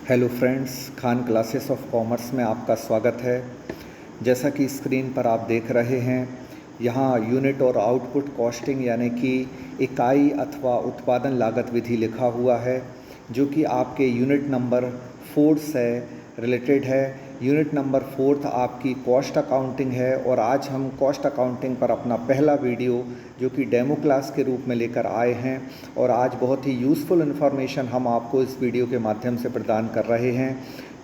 Hello friends, Khan classes of commerce में आपका स्वागत है। जैसा कि स्क्रीन पर आप देख रहे हैं, यहाँ यूनिट और आउटपुट कॉस्टिंग यानी कि इकाई अथवा उत्पादन लागत विधि लिखा हुआ है, जो कि आपके यूनिट नंबर 4 से रिलेटेड है। यूनिट नंबर 4 आपकी कॉस्ट अकाउंटिंग है और आज हम कॉस्ट अकाउंटिंग पर अपना पहला वीडियो जो कि डेमो क्लास के रूप में लेकर आए हैं और आज बहुत ही यूज़फुल इन्फॉर्मेशन हम आपको इस वीडियो के माध्यम से प्रदान कर रहे हैं।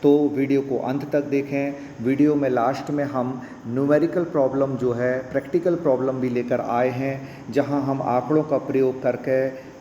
तो वीडियो को अंत तक देखें। वीडियो में लास्ट में हम न्यूमेरिकल प्रॉब्लम जो है, प्रैक्टिकल प्रॉब्लम भी लेकर आए हैं, जहां हम आंकड़ों का प्रयोग करके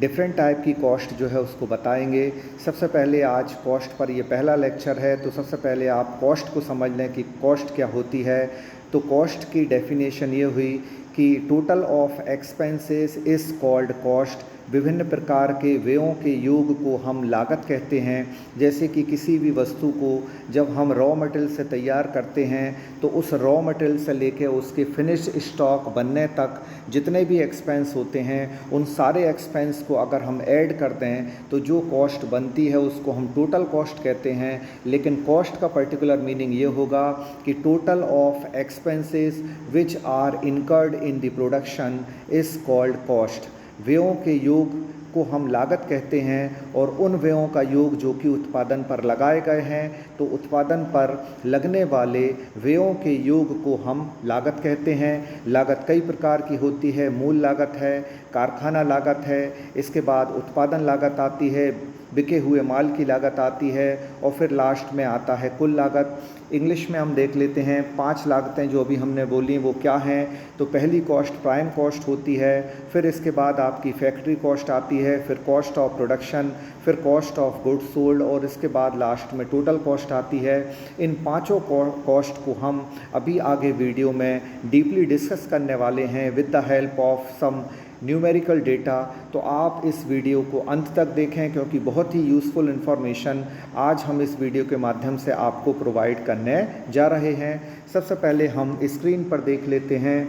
डिफरेंट टाइप की कॉस्ट जो है उसको बताएंगे। सबसे पहले आज कॉस्ट पर ये पहला लेक्चर है, तो सबसे पहले आप कॉस्ट को समझ लें कि कॉस्ट क्या होती है। तो कॉस्ट की डेफिनेशन ये हुई कि total of expenses is called cost. विभिन्न प्रकार के व्ययों के योग को हम लागत कहते हैं। जैसे कि किसी भी वस्तु को जब हम रॉ मटेरियल से तैयार करते हैं तो उस रॉ मटेरियल से लेकर उसके फिनिश स्टॉक बनने तक जितने भी एक्सपेंस होते हैं, उन सारे एक्सपेंस को अगर हम ऐड कर दें तो जो कॉस्ट बनती है उसको हम टोटल कॉस्ट कहते हैं। लेकिन कॉस्ट का पर्टिकुलर मीनिंग ये होगा कि total of expenses which are incurred in the production is called cost. व्ययों के योग को हम लागत कहते हैं और उन व्ययों का योग जो कि उत्पादन पर लगाए गए हैं, तो उत्पादन पर लगने वाले व्ययों के योग को हम लागत कहते हैं। लागत कई प्रकार की होती है। मूल लागत है, कारखाना लागत है, इसके बाद उत्पादन लागत आती है, बिके हुए माल की लागत आती है और फिर लास्ट में आता है कुल लागत। इंग्लिश में हम देख लेते हैं 5 लागतें जो अभी हमने बोली वो क्या हैं। तो पहली कॉस्ट प्राइम कॉस्ट होती है, फिर इसके बाद आपकी फैक्ट्री कॉस्ट आती है, फिर कॉस्ट ऑफ प्रोडक्शन, फिर कॉस्ट ऑफ गुड्स सोल्ड और इसके बाद लास्ट में टोटल कॉस्ट आती है। इन पांचों कॉस्ट को हम अभी आगे वीडियो में डीपली डिस्कस करने वाले हैं with the help of some numerical data. तो आप इस वीडियो को अंत तक देखें क्योंकि बहुत ही यूज़फुल इन्फॉर्मेशन आज हम इस वीडियो के माध्यम से आपको प्रोवाइड करने जा रहे हैं। सबसे पहले हम स्क्रीन पर देख लेते हैं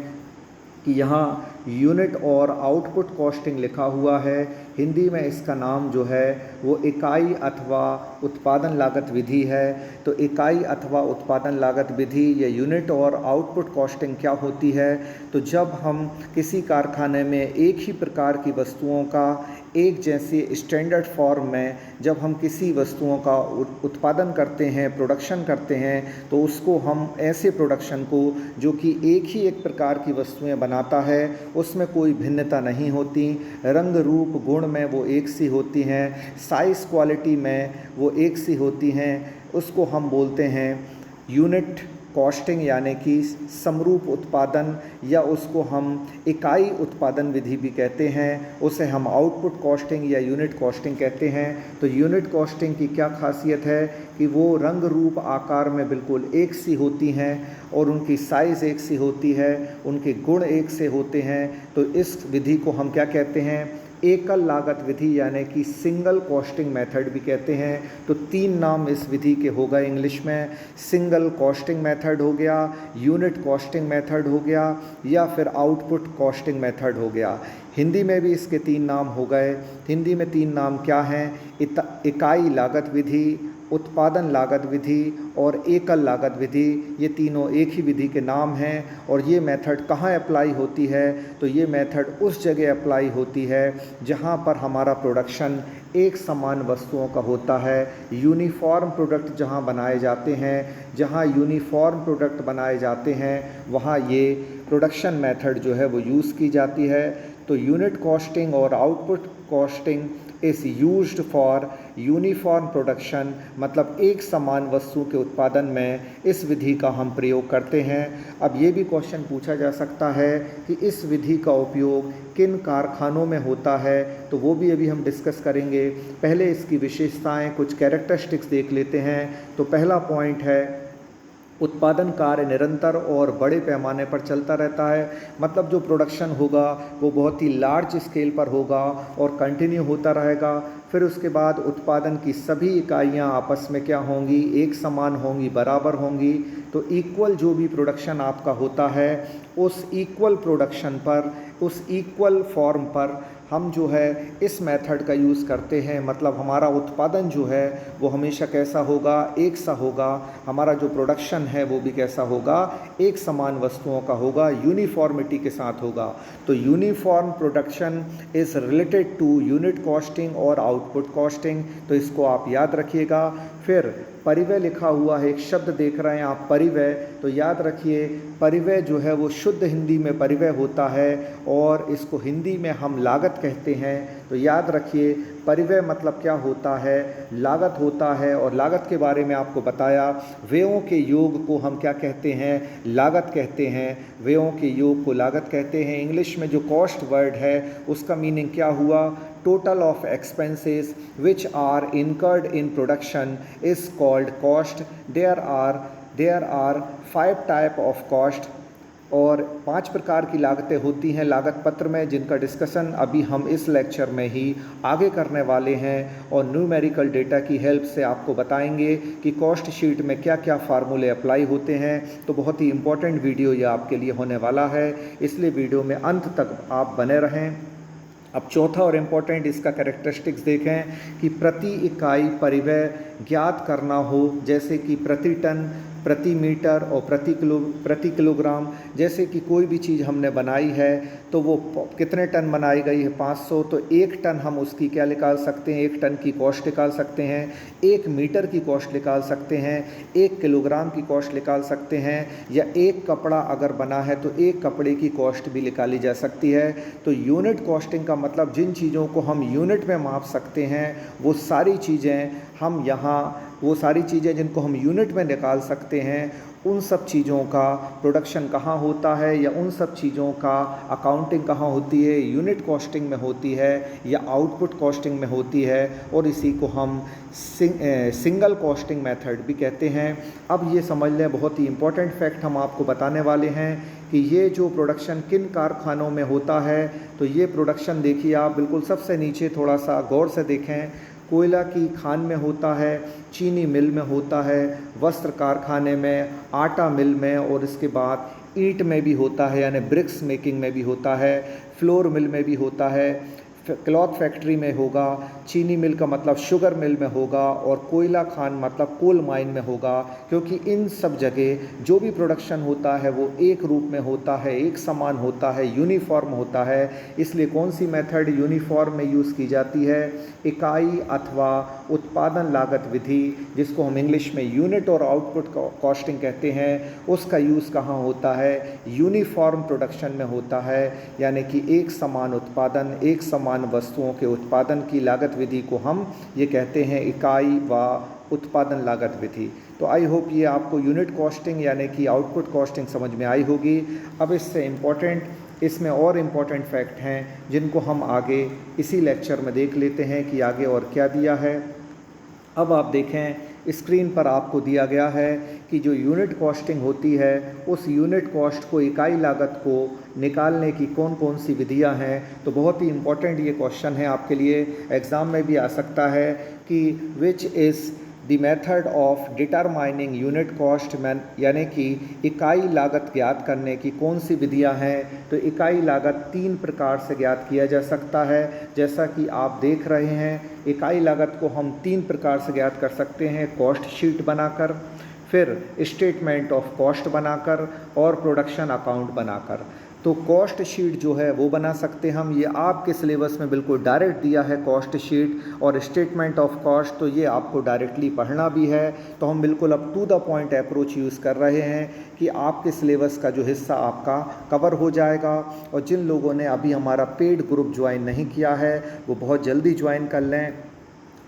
कि यहाँ यूनिट और आउटपुट कॉस्टिंग लिखा हुआ है। हिंदी में इसका नाम जो है वो इकाई अथवा उत्पादन लागत विधि है। तो इकाई अथवा उत्पादन लागत विधि या यूनिट और आउटपुट कॉस्टिंग क्या होती है? तो जब हम किसी कारखाने में एक ही प्रकार की वस्तुओं का एक जैसे स्टैंडर्ड फॉर्म में जब हम किसी वस्तुओं का उत्पादन करते हैं, प्रोडक्शन करते हैं, तो उसको हम ऐसे प्रोडक्शन को जो कि एक प्रकार की वस्तुएं बनाता है, उसमें कोई भिन्नता नहीं होती। रंग रूप गुण में वो एक सी होती हैं, साइज़ क्वालिटी में वो एक सी होती हैं। उसको हम बोलते हैं यूनिट कॉस्टिंग यानी कि समरूप उत्पादन, या उसको हम इकाई उत्पादन विधि भी कहते हैं। उसे हम आउटपुट कॉस्टिंग या यूनिट कॉस्टिंग कहते हैं। तो यूनिट कॉस्टिंग की क्या खासियत है कि वो रंग रूप आकार में बिल्कुल एक सी होती हैं और उनकी साइज़ एक सी होती है, उनके गुण एक से होते हैं। तो इस विधि को हम क्या कहते हैं? एकल लागत विधि यानी कि सिंगल कॉस्टिंग मेथड भी कहते हैं। तो 3 नाम इस विधि के हो गए इंग्लिश में। सिंगल कॉस्टिंग मेथड हो गया, यूनिट कॉस्टिंग मेथड हो गया, या फिर आउटपुट कॉस्टिंग मेथड हो गया। हिंदी में भी इसके 3 नाम हो गए। हिंदी में 3 नाम क्या हैं? इकाई लागत विधि, उत्पादन लागत विधि और एकल लागत विधि। ये तीनों एक ही विधि के नाम हैं। और ये मेथड कहाँ अप्लाई होती है? तो ये मेथड उस जगह अप्लाई होती है जहाँ पर हमारा प्रोडक्शन एक समान वस्तुओं का होता है। यूनिफॉर्म प्रोडक्ट जहाँ बनाए जाते हैं, जहाँ यूनिफॉर्म प्रोडक्ट बनाए जाते हैं, वहाँ ये प्रोडक्शन मेथड जो है वो यूज़ की जाती है। तो यूनिट कॉस्टिंग और output costing is used for uniform production, मतलब एक समान वस्तु के उत्पादन में इस विधि का हम प्रयोग करते हैं। अब ये भी क्वेश्चन पूछा जा सकता है कि इस विधि का उपयोग किन कारखानों में होता है, तो वो भी अभी हम डिस्कस करेंगे। पहले इसकी विशेषताएं, कुछ कैरेक्टरिस्टिक्स देख लेते हैं। तो पहला पॉइंट है उत्पादन कार्य निरंतर और बड़े पैमाने पर चलता रहता है। मतलब जो प्रोडक्शन होगा वो बहुत ही लार्ज स्केल पर होगा और कंटिन्यू होता रहेगा। फिर उसके बाद उत्पादन की सभी इकाइयाँ आपस में क्या होंगी? एक समान होंगी, बराबर होंगी। तो इक्वल जो भी प्रोडक्शन आपका होता है, उस इक्वल प्रोडक्शन पर, उस इक्वल फॉर्म पर हम जो है इस मेथड का यूज़ करते हैं, मतलब हमारा उत्पादन जो है वो हमेशा कैसा होगा, एक सा होगा। हमारा जो प्रोडक्शन है वो भी कैसा होगा, एक समान वस्तुओं का होगा, यूनिफॉर्मिटी के साथ होगा। तो uniform production is related to unit costing और आउटपुट कॉस्टिंग, तो इसको आप याद रखिएगा। फिर परिव्यय लिखा हुआ है, एक शब्द देख रहे हैं आप परिव्यय, तो याद रखिए परिव्यय जो है वो शुद्ध हिंदी में परिव्यय होता है और इसको हिंदी में हम लागत कहते हैं। तो याद रखिए परिव्यय मतलब क्या होता है, लागत होता है। और लागत के बारे में आपको बताया, व्ययों के योग को हम क्या कहते हैं, लागत कहते हैं। व्ययों के योग को लागत कहते हैं। इंग्लिश में जो कॉस्ट वर्ड है उसका मीनिंग क्या हुआ, total of expenses which are incurred in production is called cost. There are 5 type of cost और 5 प्रकार की लागतें होती हैं लागत पत्र में, जिनका डिस्कशन अभी हम इस लेक्चर में ही आगे करने वाले हैं और न्यूमेरिकल डेटा की हेल्प से आपको बताएंगे कि कॉस्ट शीट में क्या क्या फार्मूले अप्लाई होते हैं। तो बहुत ही इम्पोर्टेंट वीडियो ये आपके लिए होने वाला है, इसलिए वीडियो में अंत तक आप बने रहें। अब चौथा और इम्पोर्टेंट इसका कैरेक्टरिस्टिक्स देखें कि प्रति इकाई परिव्यय ज्ञात करना हो, जैसे कि प्रति टन, प्रति मीटर और प्रति किलोग्राम। जैसे कि कोई भी चीज़ हमने बनाई है तो वो कितने टन बनाई गई है, 500, तो 1 टन हम उसकी क्या निकाल सकते हैं, 1 टन की कॉस्ट निकाल सकते हैं। 1 मीटर की कॉस्ट निकाल सकते हैं, 1 किलोग्राम की कॉस्ट निकाल सकते हैं, या 1 कपड़ा अगर बना है तो 1 कपड़े की कॉस्ट भी निकाली जा सकती है। तो यूनिट कॉस्टिंग का मतलब जिन चीज़ों को हम यूनिट में माप सकते हैं वो सारी चीज़ें हम यहाँ, वो सारी चीज़ें जिनको हम यूनिट में निकाल सकते हैं, उन सब चीज़ों का प्रोडक्शन कहाँ होता है या उन सब चीज़ों का अकाउंटिंग कहाँ होती है, यूनिट कॉस्टिंग में होती है या आउटपुट कॉस्टिंग में होती है। और इसी को हम सिंगल कॉस्टिंग मेथड भी कहते हैं। अब ये समझ लें, बहुत ही इम्पोर्टेंट फैक्ट हम आपको बताने वाले हैं कि ये जो प्रोडक्शन किन कारखानों में होता है। तो ये प्रोडक्शन देखिए आप बिल्कुल सबसे नीचे थोड़ा सा गौर से देखें, कोयला की खान में होता है, चीनी मिल में होता है, वस्त्र कारखाने में, आटा मिल में, और इसके बाद ईंट में भी होता है यानी ब्रिक्स मेकिंग में भी होता है, फ्लोर मिल में भी होता है, क्लॉथ फैक्ट्री में होगा, चीनी मिल का मतलब शुगर मिल में होगा, और कोयला खान मतलब कोल माइन में होगा। क्योंकि इन सब जगह जो भी प्रोडक्शन होता है वो एक रूप में होता है, एक समान होता है, यूनिफॉर्म होता है। इसलिए कौन सी मेथड यूनिफॉर्म में यूज़ की जाती है, इकाई अथवा उत्पादन लागत विधि, जिसको हम इंग्लिश में यूनिट और आउटपुट कॉस्टिंग कहते हैं, उसका यूज़ कहाँ होता है, यूनिफॉर्म प्रोडक्शन में होता है। यानी कि एक समान उत्पादन, एक समान वस्तुओं के उत्पादन की लागत विधि को हम ये कहते हैं इकाई व उत्पादन लागत विधि। तो आई होप ये आपको यूनिट कॉस्टिंग यानी कि आउटपुट कॉस्टिंग समझ में आई होगी। अब इससे इम्पोर्टेंट इसमें और इम्पोर्टेंट फैक्ट हैं जिनको हम आगे इसी लेक्चर में देख लेते हैं कि आगे और क्या दिया है। अब आप देखें स्क्रीन पर आपको दिया गया है कि जो यूनिट कॉस्टिंग होती है उस यूनिट कॉस्ट को, इकाई लागत को निकालने की कौन कौन सी विधियां हैं। तो बहुत ही इम्पोर्टेंट ये क्वेश्चन है आपके लिए, एग्ज़ाम में भी आ सकता है कि which is the method of determining unit cost man, यानी कि इकाई लागत ज्ञात करने की कौन सी विधियां हैं। तो इकाई लागत 3 प्रकार से ज्ञात किया जा सकता है, जैसा कि आप देख रहे हैं। इकाई लागत को हम 3 प्रकार से ज्ञात कर सकते हैं, कॉस्ट शीट बनाकर, फिर स्टेटमेंट ऑफ कॉस्ट बनाकर, और प्रोडक्शन अकाउंट बनाकर। तो कॉस्ट शीट जो है वो बना सकते हम, ये आपके सिलेबस में बिल्कुल डायरेक्ट दिया है कॉस्ट शीट, और स्टेटमेंट ऑफ कॉस्ट तो ये आपको डायरेक्टली पढ़ना भी है। तो हम बिल्कुल अब to the point approach use कर रहे हैं कि आपके सिलेबस का जो हिस्सा आपका कवर हो जाएगा। और जिन लोगों ने अभी हमारा पेड ग्रुप ज्वाइन नहीं किया है वो बहुत जल्दी ज्वाइन कर लें।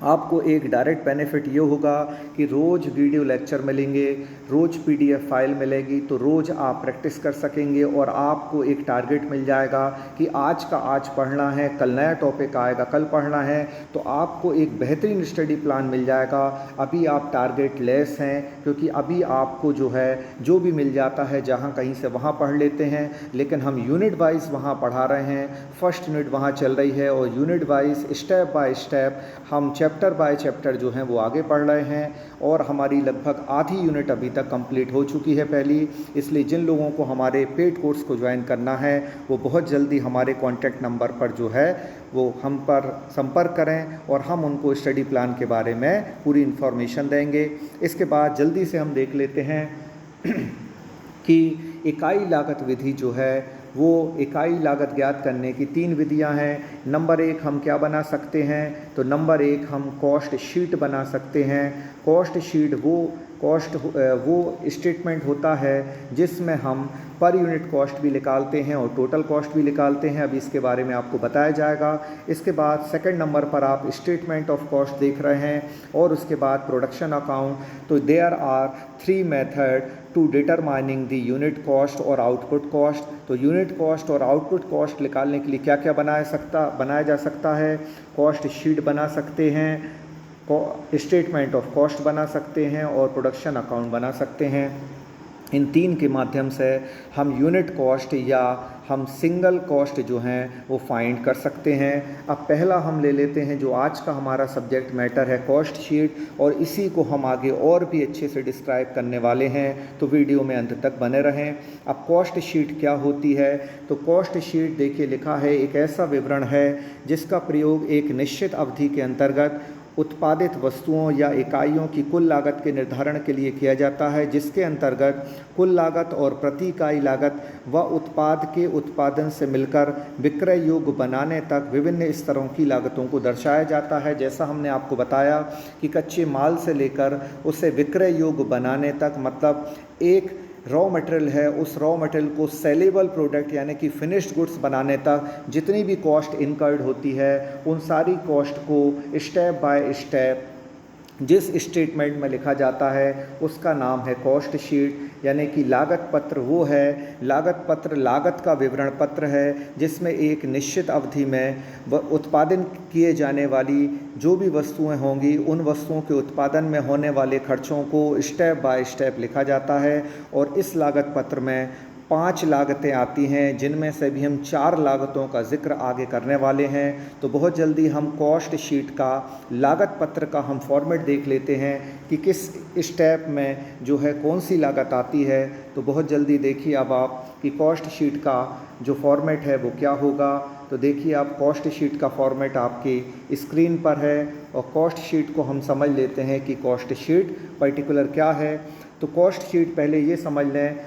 आपको एक डायरेक्ट बेनिफिट ये होगा कि रोज़ वीडियो लेक्चर मिलेंगे, रोज़ पीडीएफ फाइल मिलेगी, तो रोज़ आप प्रैक्टिस कर सकेंगे और आपको एक टारगेट मिल जाएगा कि आज का आज पढ़ना है, कल नया टॉपिक आएगा कल पढ़ना है। तो आपको एक बेहतरीन स्टडी प्लान मिल जाएगा। अभी आप टारगेट लेस हैं क्योंकि अभी आपको जो है जो भी मिल जाता है जहाँ कहीं से वहाँ पढ़ लेते हैं, लेकिन हम यूनिट वाइज वहाँ पढ़ा रहे हैं। फर्स्ट यूनिट वहाँ चल रही है और unit wise step by step हम चैप्टर चैप्टर बाय चैप्टर जो हैं वो आगे पढ़ रहे हैं और हमारी लगभग आधी यूनिट अभी तक कंप्लीट हो चुकी है पहली। इसलिए जिन लोगों को हमारे पेड कोर्स को ज्वाइन करना है वो बहुत जल्दी हमारे कॉन्टैक्ट नंबर पर जो है वो हम पर संपर्क करें और हम उनको स्टडी प्लान के बारे में पूरी इन्फॉर्मेशन देंगे। इसके बाद जल्दी से हम देख लेते हैं कि इकाई लागत विधि जो है वो इकाई लागत ज्ञात करने की 3 विधियां हैं। नंबर 1 हम क्या बना सकते हैं, तो नंबर 1 हम कॉस्ट शीट बना सकते हैं। कॉस्ट शीट वो स्टेटमेंट होता है जिसमें हम पर यूनिट कॉस्ट भी निकालते हैं और टोटल कॉस्ट भी निकालते हैं। अभी इसके बारे में आपको बताया जाएगा। इसके बाद सेकंड नंबर पर आप स्टेटमेंट ऑफ कॉस्ट देख रहे हैं और उसके बाद प्रोडक्शन अकाउंट। तो there are 3 method to determining the unit cost और आउटपुट कॉस्ट। तो यूनिट कॉस्ट और आउटपुट कॉस्ट निकालने के लिए क्या क्या बनाया जा सकता है, कॉस्ट शीट बना सकते हैं, स्टेटमेंट ऑफ कॉस्ट बना सकते हैं और प्रोडक्शन अकाउंट बना सकते हैं। इन 3 के माध्यम से हम यूनिट कॉस्ट या हम सिंगल कॉस्ट जो हैं वो फाइंड कर सकते हैं। अब पहला हम ले लेते हैं जो आज का हमारा सब्जेक्ट मैटर है, कॉस्ट शीट, और इसी को हम आगे और भी अच्छे से डिस्क्राइब करने वाले हैं, तो वीडियो में अंत तक बने रहें। अब कॉस्ट शीट क्या होती है, तो कॉस्ट शीट देखिए लिखा है एक ऐसा विवरण है जिसका प्रयोग एक निश्चित अवधि के अंतर्गत उत्पादित वस्तुओं या इकाइयों की कुल लागत के निर्धारण के लिए किया जाता है, जिसके अंतर्गत कुल लागत और प्रति इकाई लागत व उत्पाद के उत्पादन से मिलकर विक्रय योग्य बनाने तक विभिन्न स्तरों की लागतों को दर्शाया जाता है। जैसा हमने आपको बताया कि कच्चे माल से लेकर उसे विक्रय योग्य बनाने तक, मतलब एक रॉ मटेरियल है, उस रॉ मटेरियल को सेलेबल प्रोडक्ट यानी कि फिनिश्ड गुड्स बनाने तक जितनी भी कॉस्ट इनकर्ड होती है उन सारी कॉस्ट को स्टेप बाय स्टेप जिस स्टेटमेंट में लिखा जाता है उसका नाम है कॉस्ट शीट। यानी कि लागत पत्र वो है, लागत पत्र लागत का विवरण पत्र है जिसमें एक निश्चित अवधि में उत्पादन किए जाने वाली जो भी वस्तुएं होंगी उन वस्तुओं के उत्पादन में होने वाले खर्चों को स्टेप बाय स्टेप लिखा जाता है। और इस लागत पत्र में 5 लागतें आती हैं जिनमें से भी हम 4 लागतों का जिक्र आगे करने वाले हैं। तो बहुत जल्दी हम कॉस्ट शीट का लागत पत्र का हम फॉर्मेट देख लेते हैं कि किस स्टेप में जो है कौन सी लागत आती है। तो बहुत जल्दी देखिए अब आप कि कॉस्ट शीट का जो फॉर्मेट है वो क्या होगा। तो देखिए आप कॉस्ट शीट का फॉर्मेट आपकी स्क्रीन पर है और कॉस्ट शीट को हम समझ लेते हैं कि कॉस्ट शीट पर्टिकुलर क्या है। तो कॉस्ट शीट पहले ये समझ लें,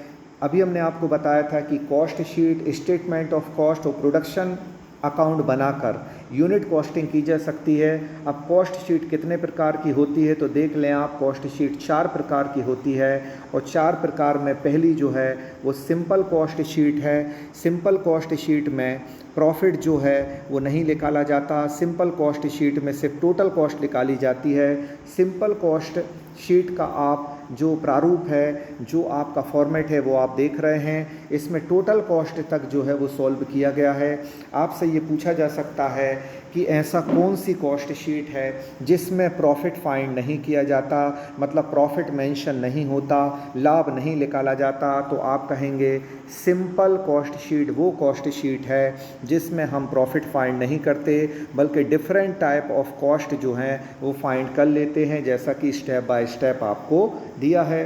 अभी हमने आपको बताया था कि cost sheet statement of cost और प्रोडक्शन अकाउंट बनाकर यूनिट कॉस्टिंग की जा सकती है। अब कॉस्ट शीट कितने प्रकार की होती है तो देख लें आप, कॉस्ट शीट 4 प्रकार की होती है और 4 प्रकार में पहली जो है वो सिंपल कॉस्ट शीट है। सिंपल कॉस्ट शीट में प्रॉफिट जो है वो नहीं निकाला जाता, सिंपल कॉस्ट शीट में सिर्फ टोटल कॉस्ट निकाली जाती है। सिंपल कॉस्ट शीट का आप जो प्रारूप है, जो आपका फॉर्मेट है वो आप देख रहे हैं, इसमें टोटल कॉस्ट तक जो है वो सॉल्व किया गया है। आपसे ये पूछा जा सकता है कि ऐसा कौन सी कॉस्ट शीट है जिसमें प्रॉफिट फाइंड नहीं किया जाता, मतलब प्रॉफिट मेंशन नहीं होता, लाभ नहीं निकाला जाता। तो आप कहेंगे सिंपल कॉस्ट शीट वो कॉस्ट शीट है जिसमें हम प्रॉफिट फाइंड नहीं करते बल्कि डिफरेंट टाइप ऑफ कॉस्ट जो हैं वो फाइंड कर लेते हैं, जैसा कि स्टेप बाय स्टेप आपको दिया है।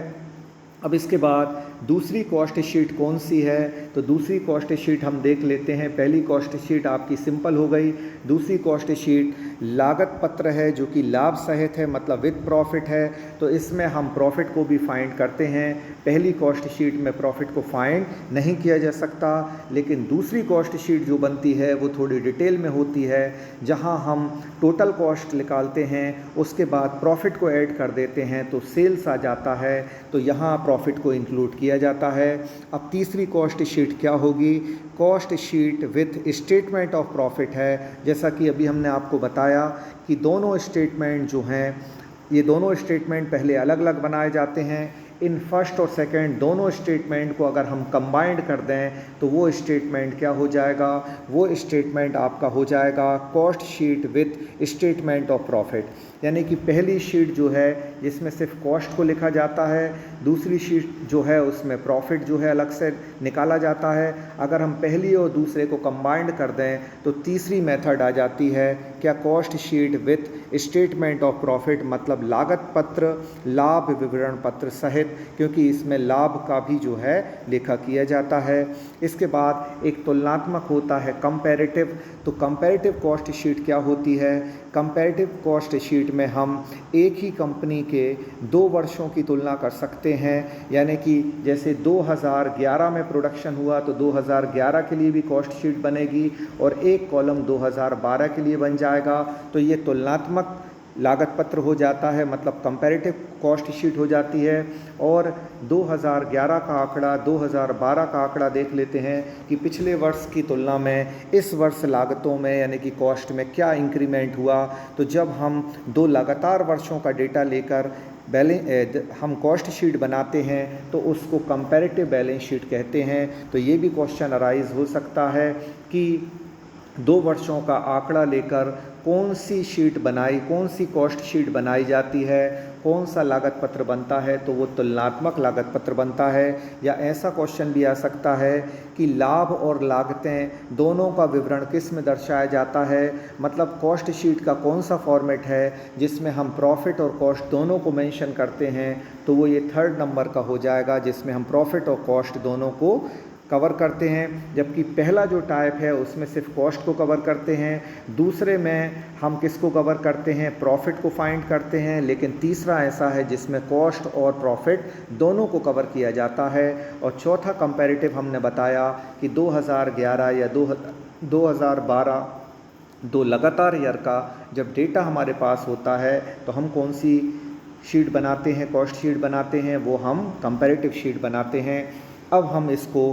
अब इसके बाद दूसरी कॉस्ट शीट कौन सी है, तो दूसरी कॉस्ट शीट हम देख लेते हैं। पहली कॉस्ट शीट आपकी सिंपल हो गई। दूसरी कॉस्ट शीट लागत पत्र है जो कि लाभ सहित है, मतलब विद प्रॉफिट है। तो इसमें हम प्रॉफिट को भी फाइंड करते हैं। पहली कॉस्ट शीट में प्रॉफिट को फाइंड नहीं किया जा सकता, लेकिन दूसरी कॉस्ट शीट जो बनती है वो थोड़ी डिटेल में होती है, जहां हम टोटल कॉस्ट निकालते हैं, उसके बाद प्रॉफिट को ऐड कर देते हैं तो सेल्स आ जाता है, तो यहाँ प्रॉफिट को इंक्लूड किया जाता है। अब तीसरी कॉस्ट शीट क्या होगी, cost sheet with statement of profit है। जैसा कि अभी हमने आपको बताया कि दोनों स्टेटमेंट जो हैं, ये दोनों स्टेटमेंट पहले अलग अलग बनाए जाते हैं। इन फर्स्ट और सेकंड दोनों स्टेटमेंट को अगर हम कंबाइंड कर दें तो वो स्टेटमेंट क्या हो जाएगा, वो स्टेटमेंट आपका हो जाएगा cost sheet with statement of profit. यानी कि पहली शीट जो है जिसमें सिर्फ कॉस्ट को लिखा जाता है, दूसरी शीट जो है उसमें प्रॉफिट जो है अलग से निकाला जाता है। अगर हम पहली और दूसरे को कंबाइंड कर दें तो तीसरी मेथड आ जाती है क्या, cost sheet with statement of profit, मतलब लागत पत्र लाभ विवरण पत्र सहित, क्योंकि इसमें लाभ का भी जो है लेखा किया जाता है। इसके बाद एक तुलनात्मक होता है कंपैरेटिव। तो कंपैरेटिव कॉस्ट शीट क्या होती है, कंपैरेटिव कॉस्ट शीट में हम एक ही कंपनी के 2 वर्षों की तुलना कर सकते हैं। यानी कि जैसे 2011 में प्रोडक्शन हुआ तो 2011 के लिए भी कॉस्ट शीट बनेगी और एक कॉलम 2012 के लिए बन जाएगा। तो ये तुलनात्मक लागत पत्र हो जाता है, मतलब कंपैरेटिव कॉस्ट शीट हो जाती है। और 2011 का आंकड़ा 2012 का आंकड़ा देख लेते हैं कि पिछले वर्ष की तुलना में इस वर्ष लागतों में यानी कि कॉस्ट में क्या इंक्रीमेंट हुआ। तो जब हम 2 लगातार वर्षों का डेटा लेकर हम कॉस्ट शीट बनाते हैं तो उसको कंपैरेटिव बैलेंस शीट कहते हैं। तो ये भी क्वेश्चन अराइज हो सकता है कि 2 वर्षों का आंकड़ा लेकर कौन सी शीट बनाई, कौन सी कॉस्ट शीट बनाई जाती है, कौन सा लागत पत्र बनता है, तो वो तुलनात्मक लागत पत्र बनता है। या ऐसा क्वेश्चन भी आ सकता है कि लाभ और लागतें दोनों का विवरण किस में दर्शाया जाता है, मतलब कॉस्ट शीट का कौन सा फॉर्मेट है जिसमें हम प्रॉफिट और कॉस्ट दोनों को मेंशन करते हैं। तो वो ये 3rd नंबर का हो जाएगा जिसमें हम प्रॉफिट और कॉस्ट दोनों को कवर करते हैं। जबकि पहला जो टाइप है उसमें सिर्फ कॉस्ट को कवर करते हैं, दूसरे में हम किसको कवर करते हैं, प्रॉफिट को फाइंड करते हैं। लेकिन तीसरा ऐसा है जिसमें कॉस्ट और प्रॉफिट दोनों को कवर किया जाता है। और चौथा कंपैरेटिव हमने बताया कि 2011 या 2012 2 लगातार ईयर का जब डेटा हमारे पास होता है तो हम कौन सी शीट बनाते हैं, कॉस्ट शीट बनाते हैं, वो हम कंपैरेटिव शीट बनाते हैं। अब हम इसको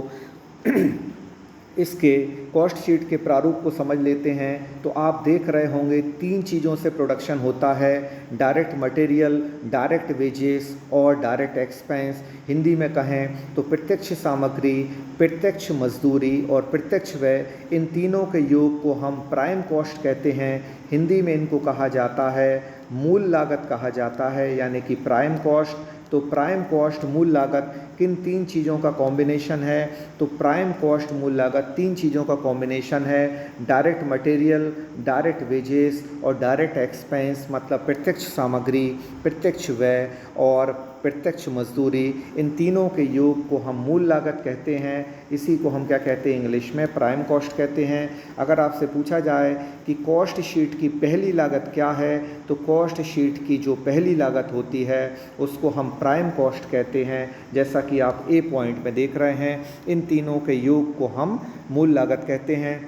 इसके कॉस्ट शीट के प्रारूप को समझ लेते हैं। तो आप देख रहे होंगे 3 चीज़ों से प्रोडक्शन होता है, डायरेक्ट मटेरियल, डायरेक्ट वेजेस और डायरेक्ट एक्सपेंस। हिंदी में कहें तो प्रत्यक्ष सामग्री, प्रत्यक्ष मजदूरी और प्रत्यक्ष व्यय, इन तीनों के योग को हम प्राइम कॉस्ट कहते हैं। हिंदी में इनको कहा जाता है मूल लागत कहा जाता है, यानी कि प्राइम कॉस्ट। तो प्राइम कॉस्ट मूल लागत किन 3 चीज़ों का कॉम्बिनेशन है, तो प्राइम कॉस्ट मूल लागत 3 चीज़ों का कॉम्बिनेशन है, डायरेक्ट मटेरियल, डायरेक्ट वेजेस और डायरेक्ट एक्सपेंस, मतलब प्रत्यक्ष सामग्री, प्रत्यक्ष व्यय और प्रत्यक्ष मजदूरी। इन तीनों के योग को हम मूल लागत कहते हैं। इसी को हम क्या कहते हैं, इंग्लिश में प्राइम कॉस्ट कहते हैं। अगर आपसे पूछा जाए कि कॉस्ट शीट की पहली लागत क्या है, तो कॉस्ट शीट की जो पहली लागत होती है उसको हम प्राइम कॉस्ट कहते हैं। जैसा कि आप ए पॉइंट में देख रहे हैं, इन तीनों के योग को हम मूल लागत कहते हैं।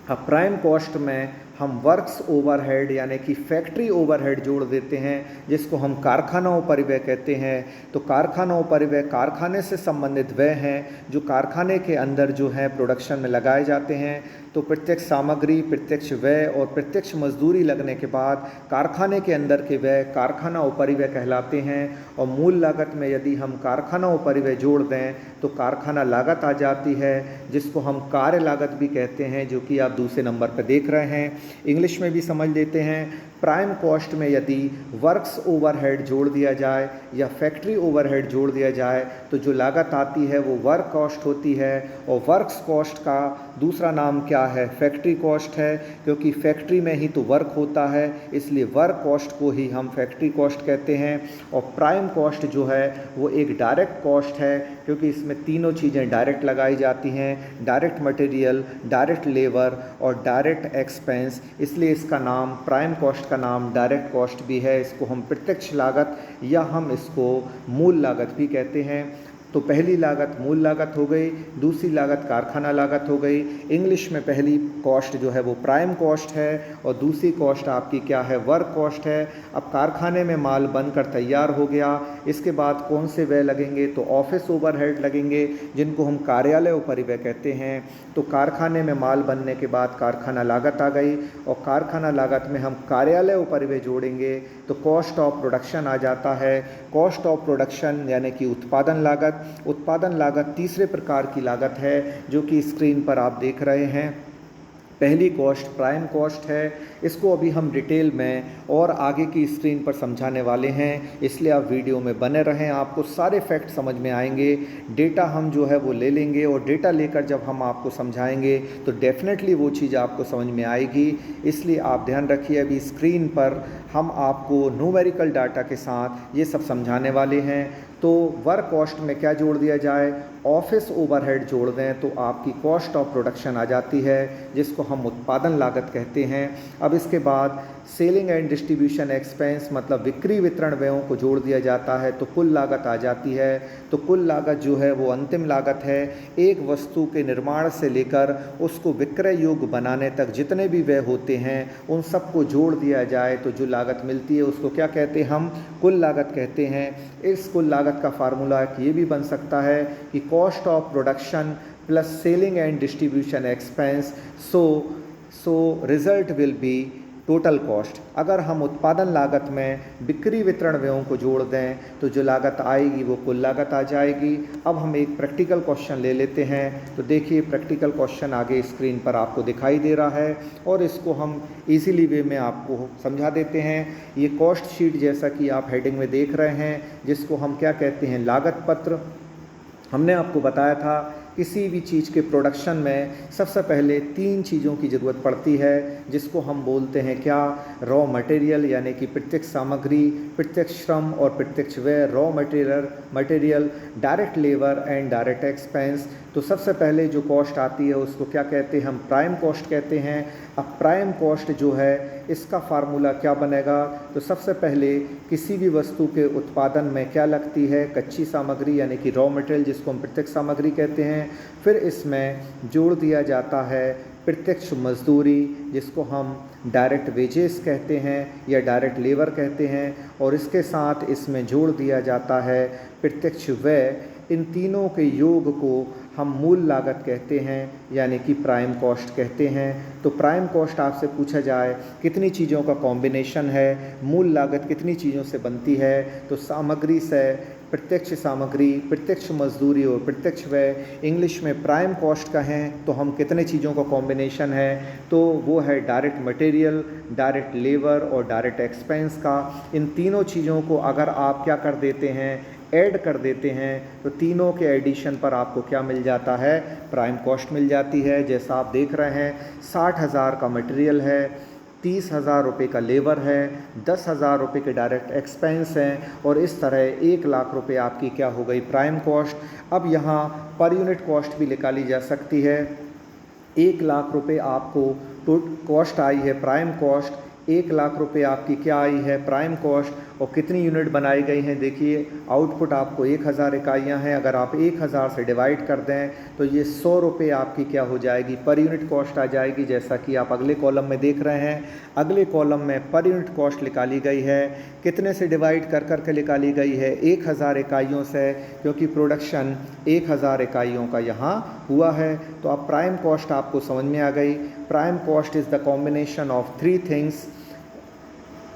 अब प्राइम कॉस्ट में हम वर्क्स ओवरहेड यानी कि फैक्ट्री ओवरहेड जोड़ देते हैं, जिसको हम कारखाना उपरिव्यय कहते हैं। तो कारखाना उपरिव्यय कारखाने से संबंधित व्यय हैं जो कारखाने के अंदर जो है प्रोडक्शन में लगाए जाते हैं। तो प्रत्यक्ष सामग्री, प्रत्यक्ष व्यय और प्रत्यक्ष मजदूरी लगने के बाद कारखाने के अंदर के व्यय कारखाना उपरिव्यय कहलाते हैं। और मूल लागत में यदि हम कारखाना उपरिव्यय जोड़ दें तो कारखाना लागत आ जाती है, जिसको हम कार्य लागत भी कहते हैं, जो कि आप दूसरे नंबर पर देख रहे हैं। इंग्लिश में भी समझ लेते हैं। प्राइम कॉस्ट में यदि वर्क्स ओवरहेड जोड़ दिया जाए या फैक्ट्री ओवरहेड जोड़ दिया जाए तो जो लागत आती है वो वर्क कॉस्ट होती है। और वर्क्स कॉस्ट का दूसरा नाम क्या है, फैक्ट्री कॉस्ट है, क्योंकि फैक्ट्री में ही तो वर्क होता है, इसलिए वर्क कॉस्ट को ही हम फैक्ट्री कॉस्ट कहते हैं। और प्राइम कॉस्ट जो है वो एक डायरेक्ट कॉस्ट है, क्योंकि इसमें तीनों चीज़ें डायरेक्ट लगाई जाती हैं, डायरेक्ट मटेरियल, डायरेक्ट लेबर और डायरेक्ट एक्सपेंस, इसलिए इसका नाम प्राइम कॉस्ट का नाम डायरेक्ट कॉस्ट भी है। इसको हम प्रत्यक्ष लागत या हम इसको मूल लागत भी कहते हैं। तो पहली लागत मूल लागत हो गई, दूसरी लागत कारखाना लागत हो गई। इंग्लिश में पहली कॉस्ट जो है वो प्राइम कॉस्ट है और दूसरी कॉस्ट आपकी क्या है, वर्क कॉस्ट है। अब कारखाने में माल बनकर तैयार हो गया, इसके बाद कौन से व्यय लगेंगे, तो ऑफिस ओवरहेड लगेंगे जिनको हम कार्यालय उपरिव्यय कहते हैं। तो कारखाने में माल बनने के बाद कारखाना लागत आ गई और कारखाना लागत में हम कार्यालय उपरिव्यय जोड़ेंगे तो कॉस्ट ऑफ प्रोडक्शन आ जाता है। कॉस्ट ऑफ प्रोडक्शन यानी कि उत्पादन लागत। उत्पादन लागत तीसरे प्रकार की लागत है जो कि स्क्रीन पर आप देख रहे हैं। पहली कॉस्ट प्राइम कॉस्ट है, इसको अभी हम डिटेल में और आगे की स्क्रीन पर समझाने वाले हैं, इसलिए आप वीडियो में बने रहें, आपको सारे फैक्ट समझ में आएंगे। डेटा हम जो है वो ले लेंगे और डेटा लेकर जब हम आपको समझाएंगे तो डेफिनेटली वो चीज़ आपको समझ में आएगी। इसलिए आप ध्यान रखिए, अभी स्क्रीन पर हम आपको न्यूमेरिकल डाटा के साथ ये सब समझाने वाले हैं। तो वर्क कॉस्ट में क्या जोड़ दिया जाए, ऑफिस ओवरहेड जोड़ दें तो आपकी कॉस्ट ऑफ प्रोडक्शन आ जाती है जिसको हम उत्पादन लागत कहते हैं। अब इसके बाद सेलिंग एंड डिस्ट्रीब्यूशन एक्सपेंस मतलब बिक्री वितरण व्ययों को जोड़ दिया जाता है तो कुल लागत आ जाती है। तो कुल लागत जो है वो अंतिम लागत है, एक वस्तु के निर्माण से लेकर उसको विक्रय योग्य बनाने तक जितने भी व्यय होते हैं उन सबको जोड़ दिया जाए तो जो लागत मिलती है उसको क्या कहते हैं, हम कुल लागत कहते हैं। इस कुल लागत का फार्मूला ये भी बन सकता है कि cost of production plus selling and distribution expense so result will be total cost. अगर हम उत्पादन लागत में बिक्री वितरण व्ययों को जोड़ दें तो जो लागत आएगी वो कुल लागत आ जाएगी। अब हम एक प्रैक्टिकल क्वेश्चन ले लेते हैं। तो देखिए प्रैक्टिकल क्वेश्चन आगे स्क्रीन पर आपको दिखाई दे रहा है और इसको हम इजीली वे में आपको समझा देते हैं। ये कॉस्ट शीट जैसा कि आप हेडिंग में देख रहे हैं जिसको हम क्या कहते हैं, लागत पत्र। हमने आपको बताया था किसी भी चीज़ के प्रोडक्शन में सबसे पहले 3 चीज़ों की ज़रूरत पड़ती है जिसको हम बोलते हैं क्या, रॉ मटेरियल यानी कि प्रत्यक्ष सामग्री, प्रत्यक्ष श्रम और प्रत्यक्ष व्यय। Raw material, direct labour and direct expense. तो सबसे पहले जो कॉस्ट आती है उसको क्या कहते हैं, हम प्राइम कॉस्ट कहते हैं। अब प्राइम कॉस्ट जो है इसका फार्मूला क्या बनेगा, तो सबसे पहले किसी भी वस्तु के उत्पादन में क्या लगती है, कच्ची सामग्री यानी कि रॉ मटेरियल जिसको हम प्रत्यक्ष सामग्री कहते हैं। फिर इसमें जोड़ दिया जाता है प्रत्यक्ष मजदूरी जिसको हम डायरेक्ट वेजेस कहते हैं या डायरेक्ट लेबर कहते हैं, और इसके साथ इसमें जोड़ दिया जाता है प्रत्यक्ष व्यय। इन तीनों के योग को हम मूल लागत कहते हैं यानी कि प्राइम कॉस्ट कहते हैं। तो प्राइम कॉस्ट आपसे पूछा जाए कितनी चीज़ों का कॉम्बिनेशन है, मूल लागत कितनी चीज़ों से बनती है, तो सामग्री से प्रत्यक्ष सामग्री, प्रत्यक्ष मजदूरी और प्रत्यक्ष व्यय। इंग्लिश में प्राइम कॉस्ट कहें तो हम कितने चीज़ों का कॉम्बिनेशन है, तो वो है डायरेक्ट मटेरियल, डायरेक्ट लेबर और डायरेक्ट एक्सपेंस का। इन तीनों चीज़ों को अगर आप क्या कर देते हैं, ऐड कर देते हैं तो तीनों के एडिशन पर आपको क्या मिल जाता है, प्राइम कॉस्ट मिल जाती है। जैसा आप देख रहे हैं 60,000 का मटेरियल है, 30,000 रुपये का लेबर है, 10,000 रुपये के डायरेक्ट एक्सपेंस हैं और इस तरह 1,00,000 रुपये आपकी क्या हो गई, प्राइम कॉस्ट। अब यहाँ पर यूनिट कॉस्ट भी निकाली जा सकती है। 1,00,000 रुपये आपको कॉस्ट आई है प्राइम कॉस्ट, 1,00,000 रुपये आपकी क्या आई है प्राइम कॉस्ट, और कितनी यूनिट बनाई गई हैं देखिए, आउटपुट आपको 1,000 इकाइयाँ हैं। अगर आप 1,000 से डिवाइड कर दें तो ये 100 रुपये आपकी क्या हो जाएगी, पर यूनिट कॉस्ट आ जाएगी। जैसा कि आप अगले कॉलम में देख रहे हैं, अगले कॉलम में पर यूनिट कॉस्ट निकाली गई है, कितने से डिवाइड कर कर के निकाली गई है, 1,000 इकाइयों से, क्योंकि प्रोडक्शन 1,000 इकाइयों का यहाँ हुआ है। तो अब प्राइम कॉस्ट आपको समझ में आ गई। Prime cost is the combination of 3 things,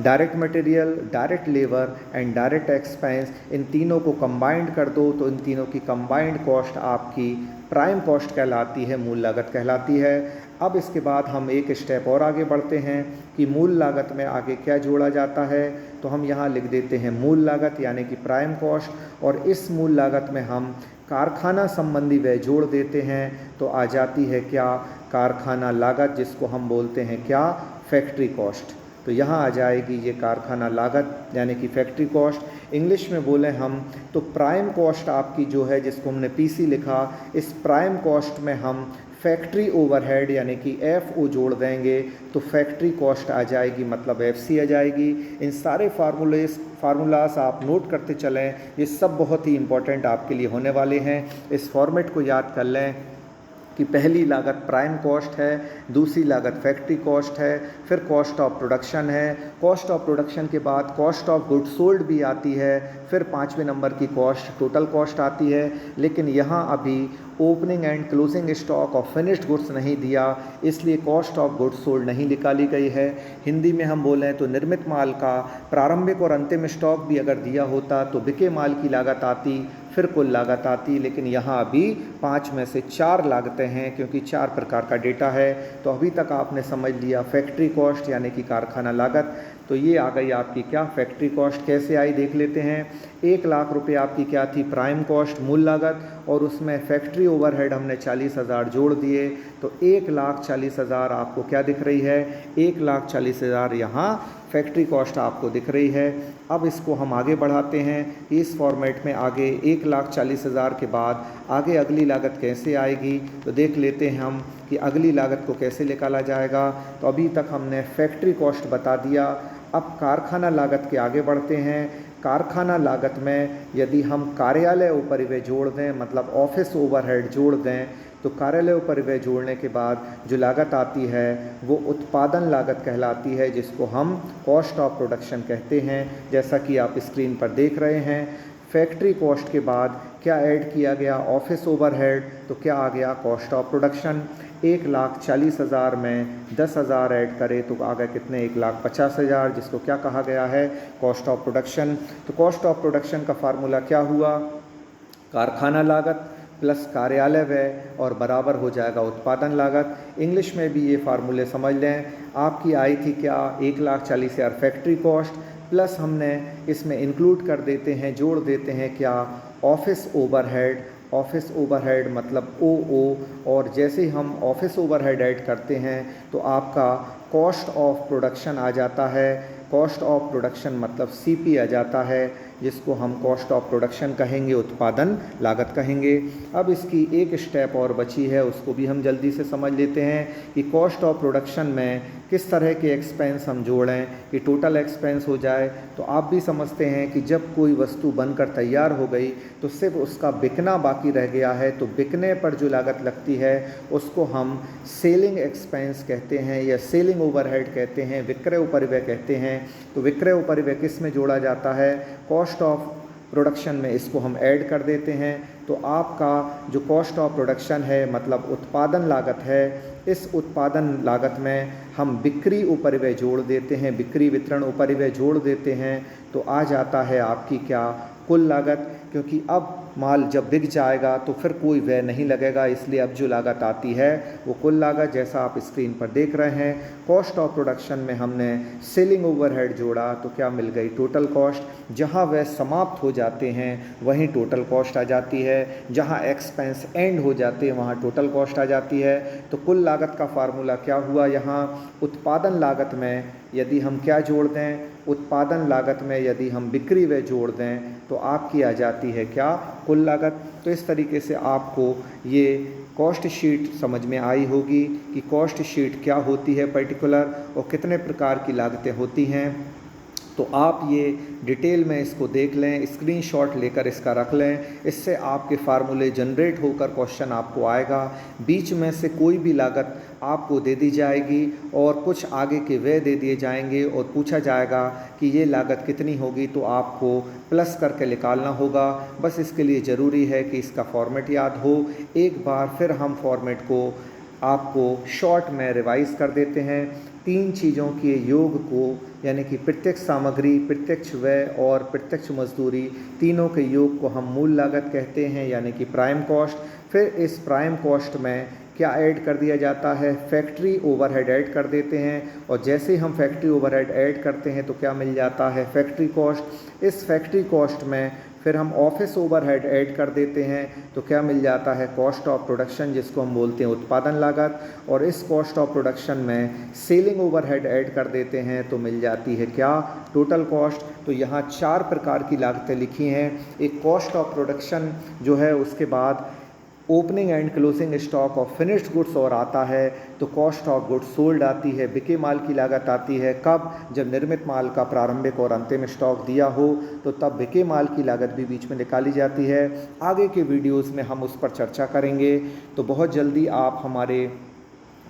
direct material, direct labour and direct expense. इन तीनों को कंबाइंड कर दो तो इन तीनों की कंबाइंड कॉस्ट आपकी प्राइम कॉस्ट कहलाती है, मूल लागत कहलाती है। अब इसके बाद हम एक स्टेप और आगे बढ़ते हैं कि मूल लागत में आगे क्या जोड़ा जाता है, तो हम यहाँ लिख देते हैं मूल लागत यानी कि प्राइम कॉस्ट, और इस मूल लागत में हम कारखाना संबंधी व्यय जोड़ देते हैं तो आ जाती है क्या, कारखाना लागत जिसको हम बोलते हैं क्या, फैक्ट्री कॉस्ट। तो यहाँ आ जाएगी ये कारखाना लागत यानी कि फैक्ट्री कॉस्ट। इंग्लिश में बोले हम तो प्राइम कॉस्ट आपकी जो है जिसको हमने पीसी लिखा, इस प्राइम कॉस्ट में हम फैक्ट्री ओवरहेड यानी कि FO जोड़ देंगे तो फैक्ट्री कॉस्ट आ जाएगी, मतलब FC आ जाएगी। इन सारे फार्मूलास आप नोट करते चलें, ये सब बहुत ही इंपॉर्टेंट आपके लिए होने वाले हैं। इस फॉर्मेट को याद कर लें कि पहली लागत प्राइम कॉस्ट है, दूसरी लागत फैक्ट्री कॉस्ट है, फिर कॉस्ट ऑफ प्रोडक्शन है, कॉस्ट ऑफ प्रोडक्शन के बाद कॉस्ट ऑफ गुड्स सोल्ड भी आती है, फिर 5वें नंबर की कॉस्ट टोटल कॉस्ट आती है। लेकिन यहाँ अभी ओपनिंग एंड क्लोजिंग स्टॉक और फिनिश्ड गुड्स नहीं दिया, इसलिए कॉस्ट ऑफ गुड्स सोल्ड नहीं निकाली गई है। हिंदी में हम बोलें तो निर्मित माल का प्रारंभिक और अंतिम स्टॉक भी अगर दिया होता तो बिके माल की लागत आती, फिर कुल लागत आती। लेकिन यहाँ अभी 5 में से 4 लागतें हैं, क्योंकि 4 प्रकार का डेटा है। तो अभी तक आपने समझ लिया फैक्ट्री कॉस्ट यानी कि कारखाना लागत। तो ये आ गई आपकी क्या फैक्ट्री कॉस्ट। कैसे आई देख लेते हैं। 1 लाख रुपए आपकी क्या थी प्राइम कॉस्ट मूल लागत, और उसमें फैक्ट्री ओवरहेड हमने 40,000 जोड़ दिए, तो 1,40,000 आपको क्या दिख रही है, 1,40,000 यहाँ फैक्ट्री कॉस्ट आपको दिख रही है। अब इसको हम आगे बढ़ाते हैं इस फॉर्मेट में। आगे 1,40,000 के बाद आगे अगली लागत कैसे आएगी, तो देख लेते हैं हम कि अगली लागत को कैसे निकाला जाएगा। तो अभी तक हमने फैक्ट्री कॉस्ट बता दिया। अब कारखाना लागत के आगे बढ़ते हैं। कारखाना लागत में यदि हम कार्यालय उपरिव्यय जोड़ दें, मतलब ऑफिस ओवरहेड जोड़ दें, तो कार्यालय उपरिव्यय जोड़ने के बाद जो लागत आती है वो उत्पादन लागत कहलाती है, जिसको हम कॉस्ट ऑफ प्रोडक्शन कहते हैं। जैसा कि आप स्क्रीन पर देख रहे हैं, फैक्ट्री कॉस्ट के बाद क्या ऐड किया गया, ऑफिस ओवरहेड, तो क्या आ गया कॉस्ट ऑफ प्रोडक्शन। 1,40,000 में 10,000 ऐड करें तो आ गए कितने, 1,50,000, जिसको क्या कहा गया है, कॉस्ट ऑफ प्रोडक्शन। तो कॉस्ट ऑफ प्रोडक्शन का फार्मूला क्या हुआ, कारखाना लागत प्लस कार्यालय व्यय और बराबर हो जाएगा उत्पादन लागत। इंग्लिश में भी ये फार्मूले समझ लें। आपकी आई थी क्या, 1,40,000 फैक्ट्री कॉस्ट, प्लस हमने इसमें इंक्लूड कर देते हैं, जोड़ देते हैं क्या, ऑफिस ओवरहेड। ऑफिस ओवरहेड मतलब OO, और जैसे ही हम ऑफिस ओवरहेड ऐड करते हैं तो आपका कॉस्ट ऑफ प्रोडक्शन आ जाता है। कॉस्ट ऑफ प्रोडक्शन मतलब CP आ जाता है, जिसको हम कॉस्ट ऑफ प्रोडक्शन कहेंगे, उत्पादन लागत कहेंगे। अब इसकी एक स्टेप और बची है, उसको भी हम जल्दी से समझ लेते हैं कि कॉस्ट ऑफ प्रोडक्शन में किस तरह के एक्सपेंस हम जोड़ें कि टोटल एक्सपेंस हो जाए। तो आप भी समझते हैं कि जब कोई वस्तु बनकर तैयार हो गई तो सिर्फ उसका बिकना बाकी रह गया है, तो बिकने पर जो लागत लगती है उसको हम सेलिंग एक्सपेंस कहते हैं या सेलिंग ओवरहेड कहते हैं, विक्रय उपरिव्यय कहते हैं। तो विक्रय उपरिव्यय किस में जोड़ा जाता है, कॉस्ट ऑफ प्रोडक्शन में इसको हम ऐड कर देते हैं। तो आपका जो कॉस्ट ऑफ प्रोडक्शन है मतलब उत्पादन लागत है, इस उत्पादन लागत में हम बिक्री उपरिव्यय जोड़ देते हैं, बिक्री वितरण उपरिव्यय जोड़ देते हैं, तो आ जाता है आपकी क्या, कुल लागत। क्योंकि अब माल जब बिक जाएगा तो फिर कोई व्यय नहीं लगेगा, इसलिए अब जो लागत आती है वो कुल लागत, जैसा आप स्क्रीन पर देख रहे हैं। कॉस्ट ऑफ प्रोडक्शन में हमने सेलिंग ओवरहेड जोड़ा तो क्या मिल गई, टोटल कॉस्ट। जहां वह समाप्त हो जाते हैं वहीं टोटल कॉस्ट आ जाती है, जहां एक्सपेंस एंड हो जाते हैं वहां टोटल कॉस्ट आ जाती है। तो कुल लागत का फार्मूला क्या हुआ, यहाँ उत्पादन लागत में यदि हम क्या जोड़ दें, उत्पादन लागत में यदि हम बिक्री व्यय जोड़ दें तो आपकी आ जाती है क्या, कुल लागत। तो इस तरीके से आपको ये कॉस्ट शीट समझ में आई होगी कि कॉस्ट शीट क्या होती है पर्टिकुलर, और कितने प्रकार की लागतें होती हैं। तो आप ये डिटेल में इसको देख लें, स्क्रीनशॉट लेकर इसका रख लें, इससे आपके फार्मूले जनरेट होकर क्वेश्चन आपको आएगा। बीच में से कोई भी लागत आपको दे दी जाएगी और कुछ आगे के व्यय दे दिए जाएंगे और पूछा जाएगा कि ये लागत कितनी होगी, तो आपको प्लस करके निकालना होगा। बस इसके लिए ज़रूरी है कि इसका फॉर्मेट याद हो। एक बार फिर हम फॉर्मेट को आपको शॉर्ट में रिवाइज़ कर देते हैं। 3 चीज़ों के योग को यानी कि प्रत्यक्ष सामग्री, प्रत्यक्ष व्यय और प्रत्यक्ष मजदूरी, तीनों के योग को हम मूल लागत कहते हैं यानी कि प्राइम कॉस्ट। फिर इस प्राइम कॉस्ट में क्या ऐड कर दिया जाता है, फैक्ट्री ओवरहेड ऐड कर देते हैं, और जैसे ही हम फैक्ट्री ओवरहेड ऐड करते हैं तो क्या मिल जाता है, फैक्ट्री कॉस्ट। इस फैक्ट्री कॉस्ट में फिर हम ऑफिस ओवरहेड ऐड कर देते हैं तो क्या मिल जाता है, कॉस्ट ऑफ प्रोडक्शन, जिसको हम बोलते हैं उत्पादन लागत। और इस कॉस्ट ऑफ प्रोडक्शन में सेलिंग ओवरहेड ऐड कर देते हैं तो मिल जाती है क्या, टोटल कॉस्ट। तो यहाँ 4 प्रकार की लागतें लिखी हैं। एक कॉस्ट ऑफ प्रोडक्शन जो है, उसके बाद opening and closing stock of finished goods और आता है, तो कॉस्ट ऑफ गुड्स सोल्ड आती है, बिके माल की लागत आती है। कब? जब निर्मित माल का प्रारंभिक और अंतिम स्टॉक दिया हो, तो तब बिके माल की लागत भी बीच में निकाली जाती है। आगे के वीडियोस में हम उस पर चर्चा करेंगे। तो बहुत जल्दी आप हमारे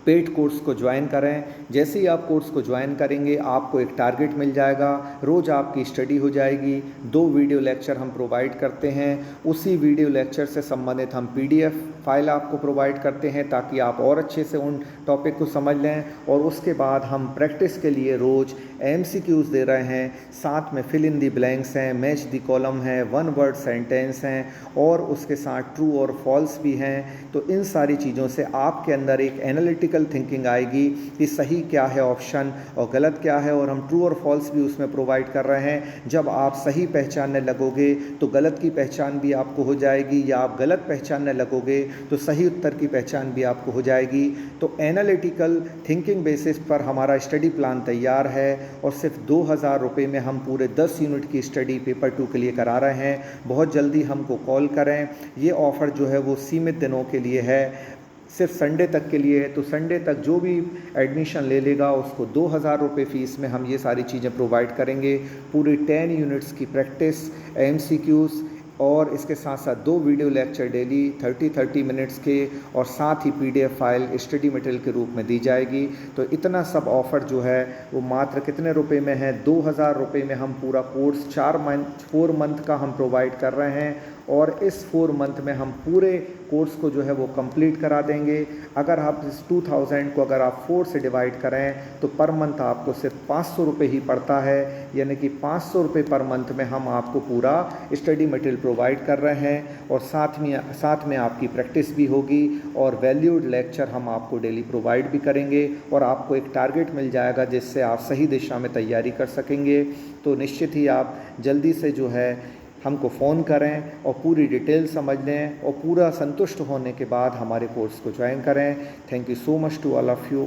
पेड कोर्स को ज्वाइन करें। जैसे ही आप कोर्स को ज्वाइन करेंगे, आपको एक टारगेट मिल जाएगा, रोज़ आपकी स्टडी हो जाएगी। 2 वीडियो लेक्चर हम प्रोवाइड करते हैं, उसी वीडियो लेक्चर से संबंधित हम PDF फाइल आपको प्रोवाइड करते हैं ताकि आप और अच्छे से उन टॉपिक को समझ लें। और उसके बाद हम प्रैक्टिस के लिए रोज़ MCQs दे रहे हैं, साथ में फिल इन दी ब्लैंक्स हैं, मैच दी कॉलम है, 1 वर्ड सेंटेंस हैं, और उसके साथ ट्रू और फॉल्स भी हैं। तो इन सारी चीज़ों से आपके अंदर एक एनालिटिकल थिंकिंग आएगी कि सही क्या है ऑप्शन और गलत क्या है, और हम ट्रू और फॉल्स भी उसमें प्रोवाइड कर रहे हैं। जब आप सही पहचानने लगोगे तो गलत की पहचान भी आपको हो जाएगी, या आप गलत पहचानने लगोगे तो सही उत्तर की पहचान भी आपको हो जाएगी। तो एनालिटिकल थिंकिंग बेसिस पर हमारा स्टडी प्लान तैयार है, और सिर्फ 2000 रुपये में हम पूरे 10 यूनिट की स्टडी पेपर 2 के लिए करा रहे हैं। बहुत जल्दी हमको कॉल करें। ये ऑफ़र जो है वो सीमित दिनों के लिए है, सिर्फ संडे तक के लिए है। तो संडे तक जो भी एडमिशन ले लेगा उसको 2000 रुपये फ़ीस में हम ये सारी चीज़ें प्रोवाइड करेंगे। पूरी 10 यूनिट्स की प्रैक्टिस, MCQs, और इसके साथ साथ 2 वीडियो लेक्चर डेली 30 मिनट्स के, और साथ ही PDF फाइल स्टडी मटेरियल के रूप में दी जाएगी। तो इतना सब ऑफ़र जो है वो मात्र कितने रुपए में है? 2000 रुपये में हम पूरा कोर्स 4 मंथ का हम प्रोवाइड कर रहे हैं, और इस 4 मंथ में हम पूरे कोर्स को जो है वो कंप्लीट करा देंगे। अगर आप इस 2000 को अगर आप 4 से डिवाइड करें तो पर मंथ आपको सिर्फ 500 रुपये ही पड़ता है, यानी कि 500 रुपये पर मंथ में हम आपको पूरा स्टडी मटेरियल प्रोवाइड कर रहे हैं, और साथ में आपकी प्रैक्टिस भी होगी, और वैल्यूड लेक्चर हम आपको डेली प्रोवाइड भी करेंगे, और आपको एक टारगेट मिल जाएगा जिससे आप सही दिशा में तैयारी कर सकेंगे। तो निश्चित ही आप जल्दी से जो है हमको फ़ोन करें और पूरी डिटेल समझ लें, और पूरा संतुष्ट होने के बाद हमारे कोर्स को ज्वाइन करें। Thank you so much to all of you.